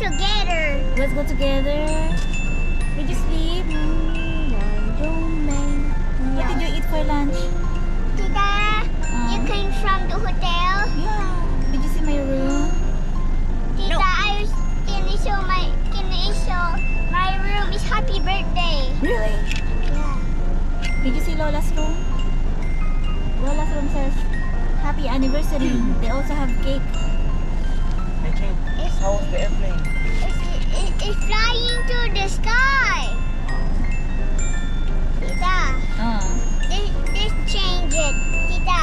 together. Let's go together. Did you sleep? What did you eat for lunch? Tita, you came from the hotel? Yeah. Did you see my room? Tita, can I show my room is happy birthday. Really? Yeah. Did you see Lola's room? Lola's room says happy anniversary. They also have cake. How was the airplane? It's flying to the sky. Tita, this change it. Tita,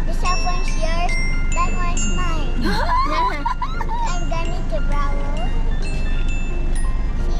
the cell phone's yours. That one's mine. I'm gonna to Bravo.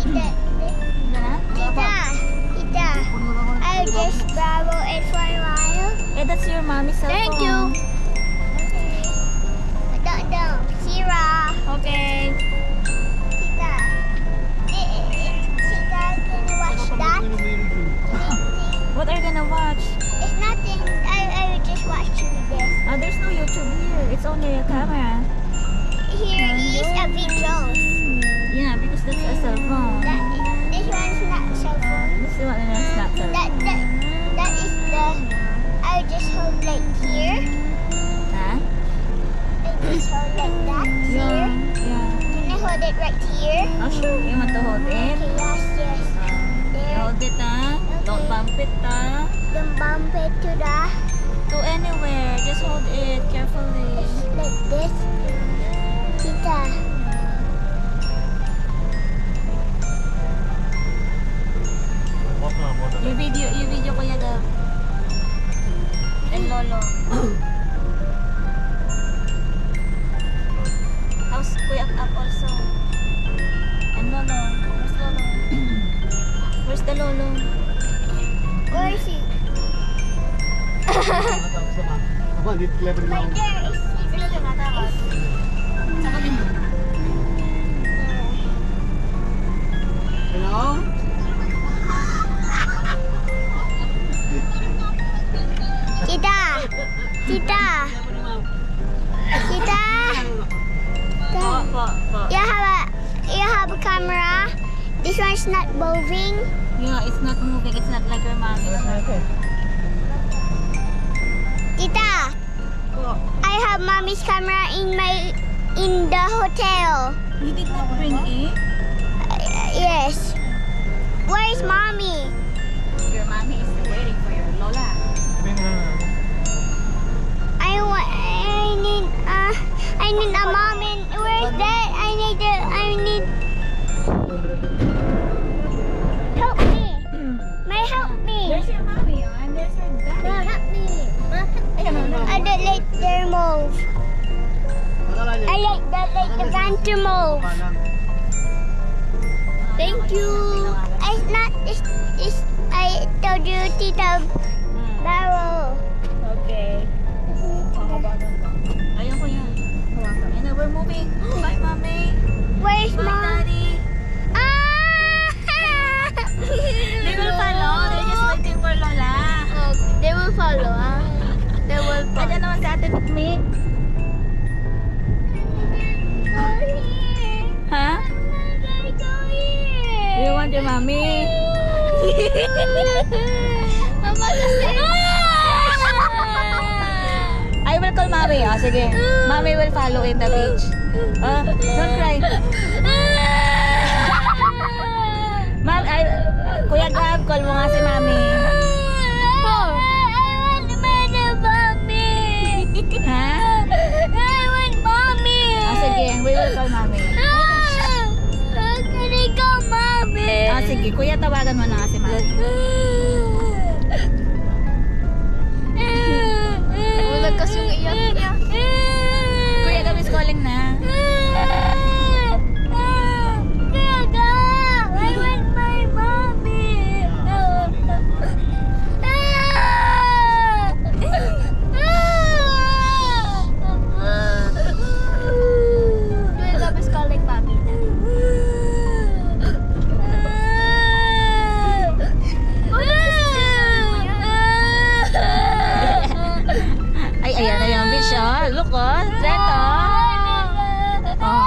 See that? Tita, I'll just Bravo it for a while. Eh, that's your mommy's cell phone. Thank you. Okay. Don't. Sira. Okay. Tita, can you watch that? What are you gonna watch? It's nothing. I will just watch you this. There's no YouTube here. It's only a camera. Here is a video. Yeah, because that's a cell phone. This one's not cell phone. This one is not cell phone. That is the. I'll just hold like here. Huh? I just hold like that here. Yeah. Can I hold it right here? Oh, sure. You want to hold it? Okay, yes. There. Hold it, Don't bump it, Don't bump it to the. To anywhere. Just hold it carefully. Like this. Tita. You video Kuya Gab. And Lolo. How's Kuya Up also? And Lolo. Where's Lolo? Where's the Lolo? Where is he? Right there is Hello? Tita. You have a camera. This one's not moving. Yeah, it's not moving. It's not like your mommy's. Tita, I have mommy's camera in the hotel. You did not bring it? Yes. Where is mommy? Your mommy is waiting for your Lola. I need a mom and where's that? I need help me. May help me. There's your mommy and there's your daddy. Help me. I don't like their move. I like the van to move. Thank you. I told you Tita Barrow. Okay. Ayun ko yan. And now we're moving. Bye, mommy. Where's Bye, mom? daddy. They will follow. They're just waiting for Lola. Oh, they will follow. They will follow. Ayan naman si Ate Pikmi. Go here. Ha? Go here. You want your mommy? Mama, I will call mommy. Oh, sige. Mommy will follow in the beach. Don't cry. Mom, Kuya Gab, call mo nga si mommy. I want mommy. Ha? I want mommy. Oh, sige. We will call mommy. Can I call mommy? Oh, sige. Kuya, tawagan mo na nga si mommy. Nagkas yung iyak niya. Kuya Gab is calling na. Kuya Gab, I want my mommy. Kuya Gab is calling mommy na. Ay, ayan na yung beach, oh. Look, oh. Trend, oh. Oh.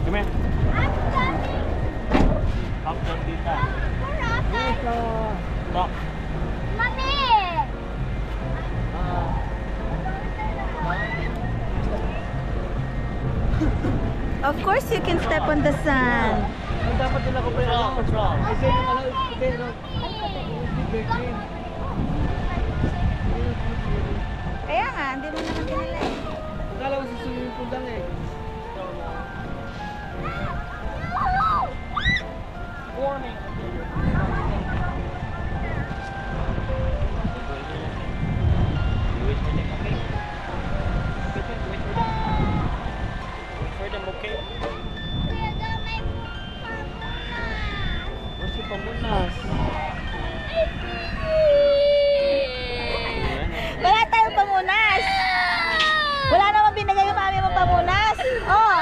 Come here. I'm coming. Up down, tita. We're up there. Stop. Mommy. Of course you can step on the sand. Ang dapat nila ko pa yung ano? Kasi yung ano, Kaya nga, hindi mo naman kinala eh. akala ko sa swimming pool lang eh. Warning. Wait for them, okay? Wait for them. Wait for them, okay? What's yung pamunas? Wala tayong pamunas. Wala naman binigay yung mami mo pamunas. Oh.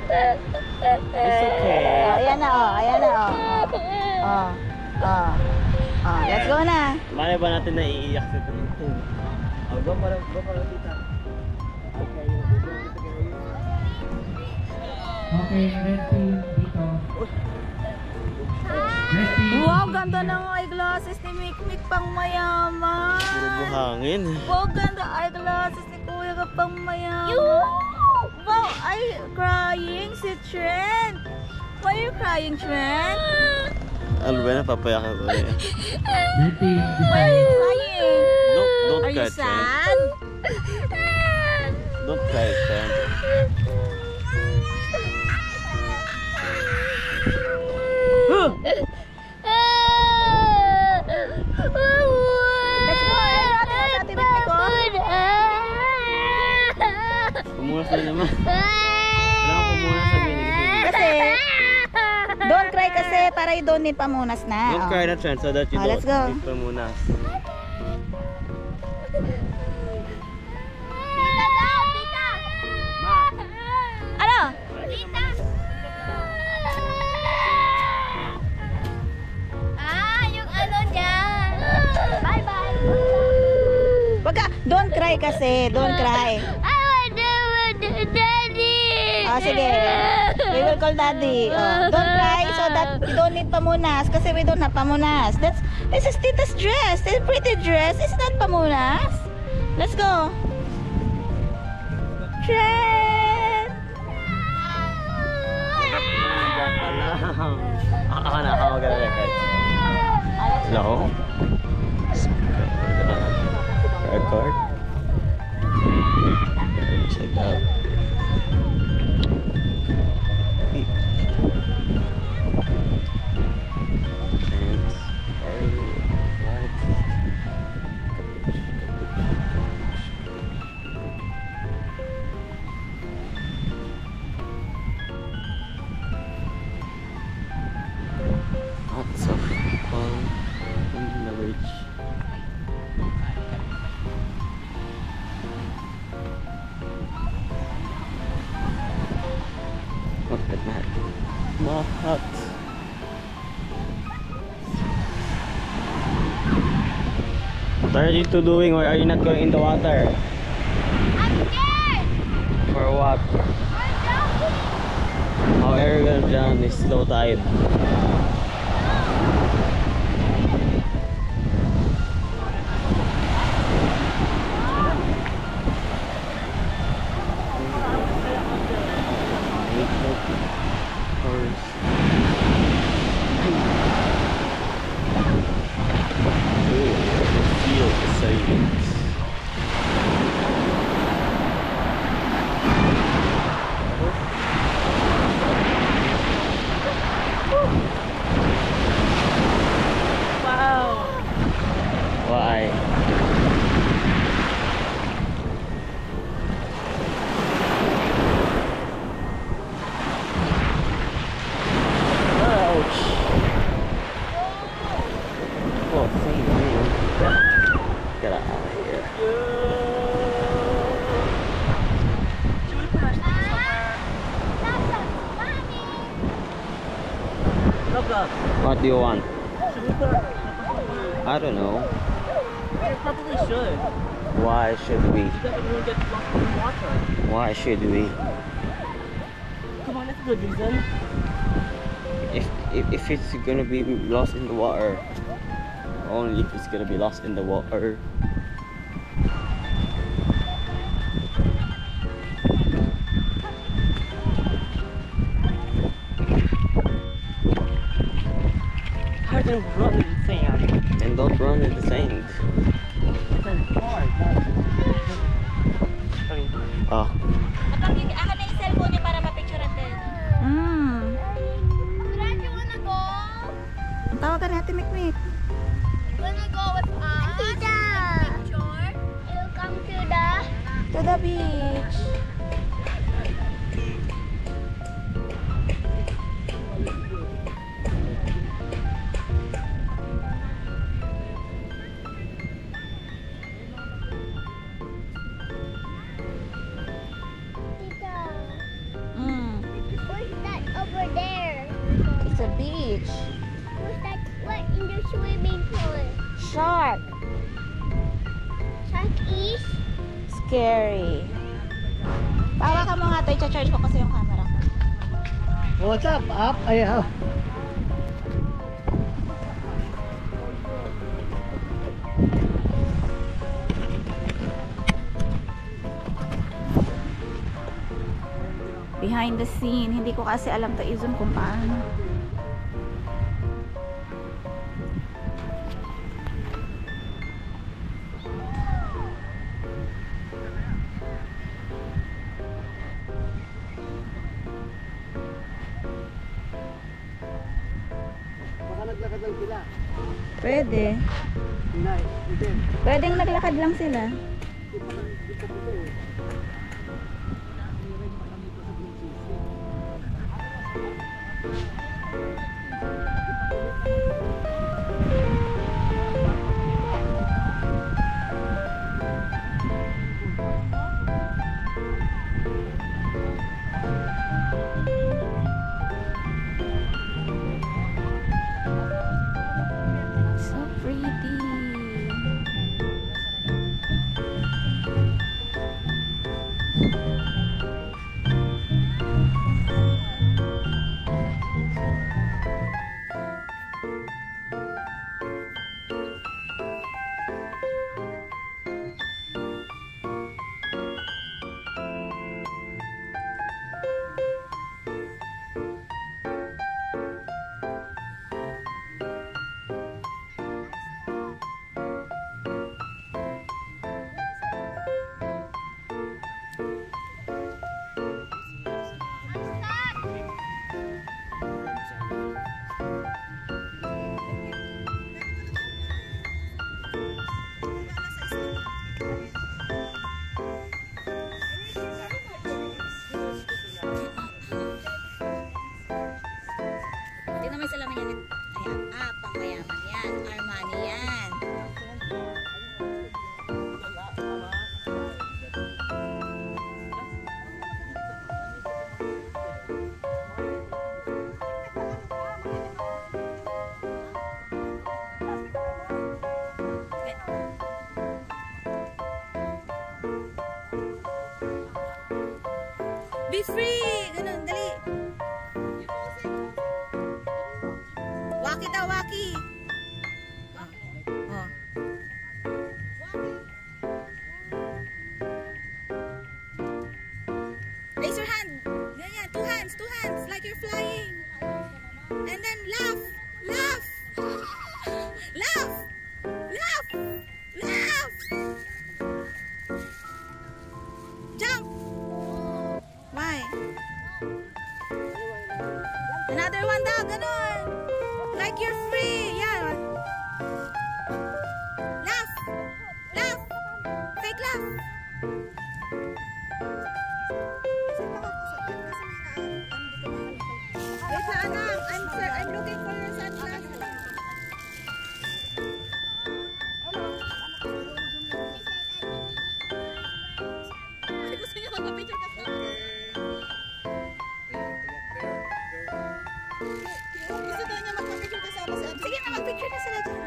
It's okay. Oh, ayan na oh, ayan na oh. Oh. Oh. Oh, let's go na. Mali ba natin na iiyak sa ito? Oh, go para tita. Okay, red team dito. Red team. Wow, ganda ng eyeglasses ni Mikmik, pang mayaman. Puro buhangin. Wow, ganda eyeglasses ni Kuya ka, pang mayaman. Wow, ay crying si Trent. Why are you crying, Trent? Ano ba na papayakan ko eh? Red team Why are you decide. crying? Don't Are you cry, Trent. sad? Don't cry, Trent. Let's go, eh. Ate Mikmik ko. Pumunas na naman. Wala akong pumunas sa binigay. Kasi, don't cry kasi para you don't need pamunas na. Don't Oh. cry na, Trent, so that you Oh, let's go. don't need pamunas. Tita daw, tita. Ma! Ano? Tita. Yung ano niya. Bye-bye. Wag ka, don't cry kasi, don't cry. I want daddy. Ah, sige. We will call daddy. Oh, don't cry so that you don't need pamunas kasi we don't have pamunas. This is Tita's dress. This is pretty dress. It's not pamunas. Let's go. Trent. Ako na, ako mag-record. Hello? Record? Check out. Lots of people in the village. Look at that. Small hut. What are you two doing? Why are you not going in the water? I'm scared. For what? I'm jumping. How are you gonna drown? It's low tide. Why? Ouch! Oh, thank you. Get out of here. What do you want? I don't know. You probably should. Why should we? Because it will get lost in the water. Why should we? Come on, that's a good reason. If it's gonna be lost in the water, only if it's gonna be lost in the water. How do you run in the sand? And don't run in the sand. It's hard. I mean, Oh. Kapag yung akin na yung cellphone niya para mapicture natin. Dad, you wanna go? Ang tawagan natin, Mikmik. Wanna go with us? Tita! Picture? You come To the beach. Tita, what's that over there? It's a beach. What's that? What in the swimming pool? Shark. Shark is? Scary. Tawa ka mo nga ito. I-charge ko kasi yung camera ko. what's up? Up? Ayaw. Behind the scene. Hindi ko kasi alam to i-zoom kung paano. Baka naglakad lang sila. Pwede. Inay, hindi. Pwedeng naglakad lang sila. So pretty. Tingnan mo yung salamin yan. Ayan. Pangmayaman yan. Armani yan. Be free! Ganun, dali. Waki daw, waki. Oh. Raise your hand. Ganyan, two hands, like you're flying. And then laugh, laugh. Laugh, laugh, laugh. Jump. Why? Another one daw, ganun. Like you're free. Yeah. Laugh. Laugh. Fake laugh. Wait na, anak. I'm looking for your sunglasses. Gusto niya magpa-picture ka sa Gusto daw niya magpa-picture kasama sa Sige na, mag-picture na sila dyan.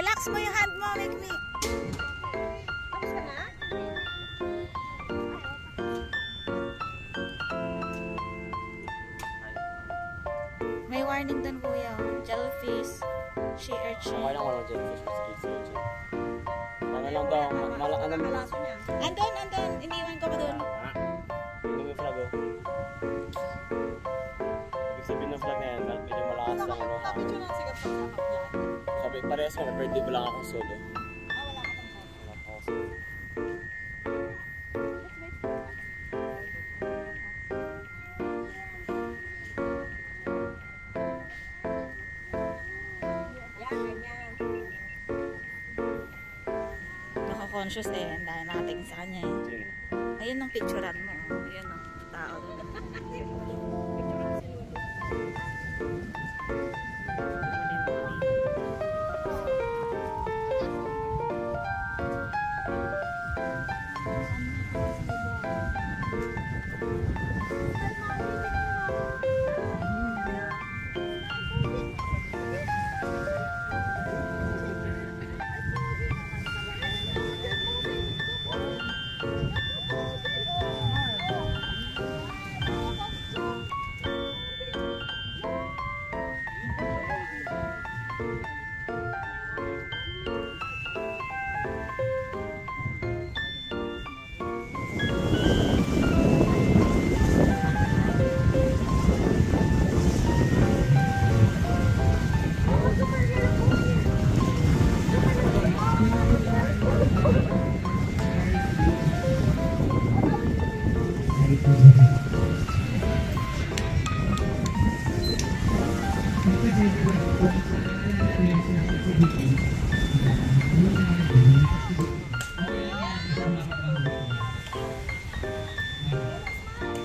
Relax mo yung hand mo, Mikmi. May warning dun, kuya. Jellyfish, sea urchin. Okay lang walang jellyfish sa kids. Ano lang daw, Andun. Iniwan ko pa dun. Hindi mo flag oh. Ibig sabihin ng flag na yan, medyo malakas lang ano. Sabi, parehas mo, birthday ko lang ako solo. Wala ako solo. Conscious eh, ang dahil nating sa kanya eh. Sino? Ayun ang picturean mo. Ayun ang tao doon.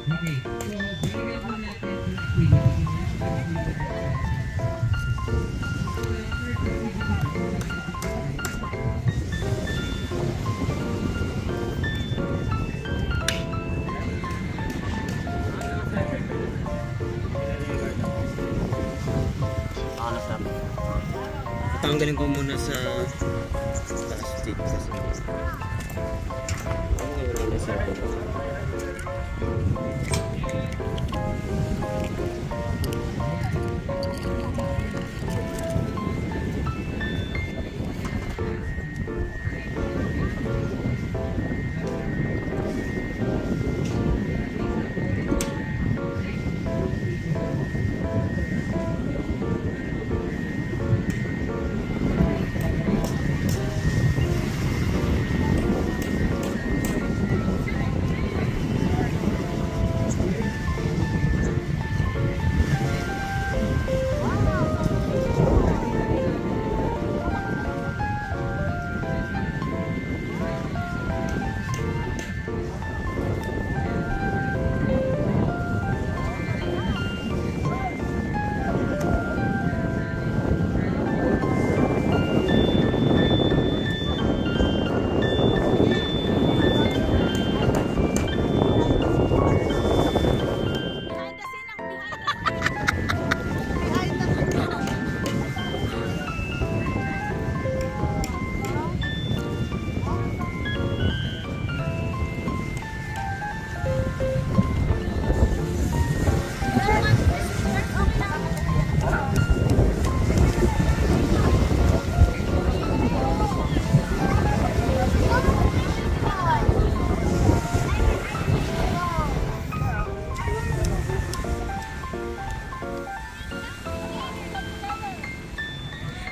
Okay, so balikan po natin sa activity. Tatanggalin ko muna sa plastic kasi ano yung sa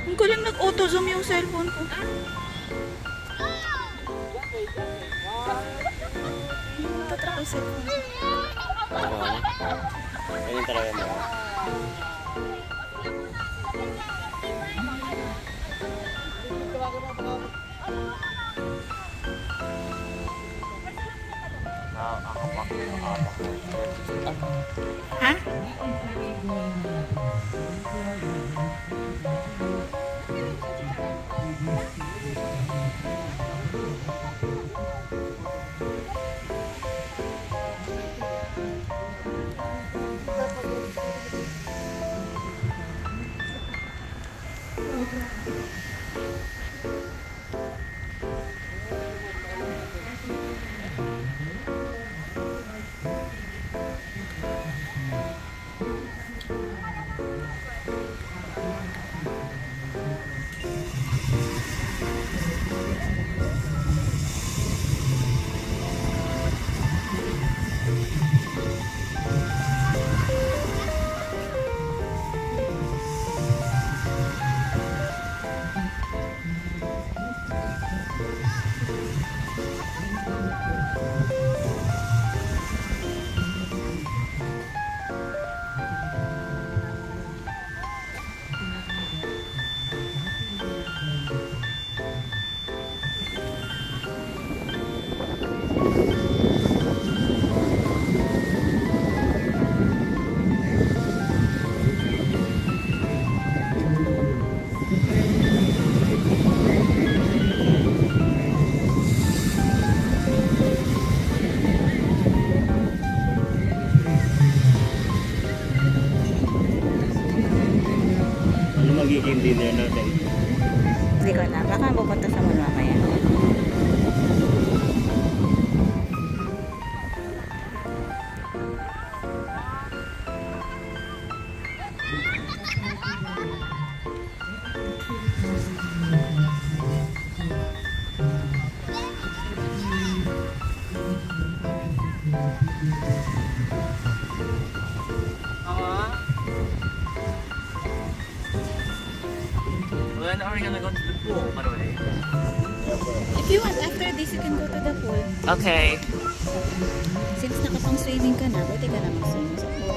Ang galing nag-auto-zoom yung cellphone ko. Tatrack yung cellphone. Ganyan talaga mo. Ha? Ano magiging dinner natin? Hindi ko na. Baka pupunta sa mall mamaya. When are we gonna go to the pool, by the way? If you want, after this, you can go to the pool. Okay. Since nakapang swimming ka na, pwede ka na mag-swimming sa pool.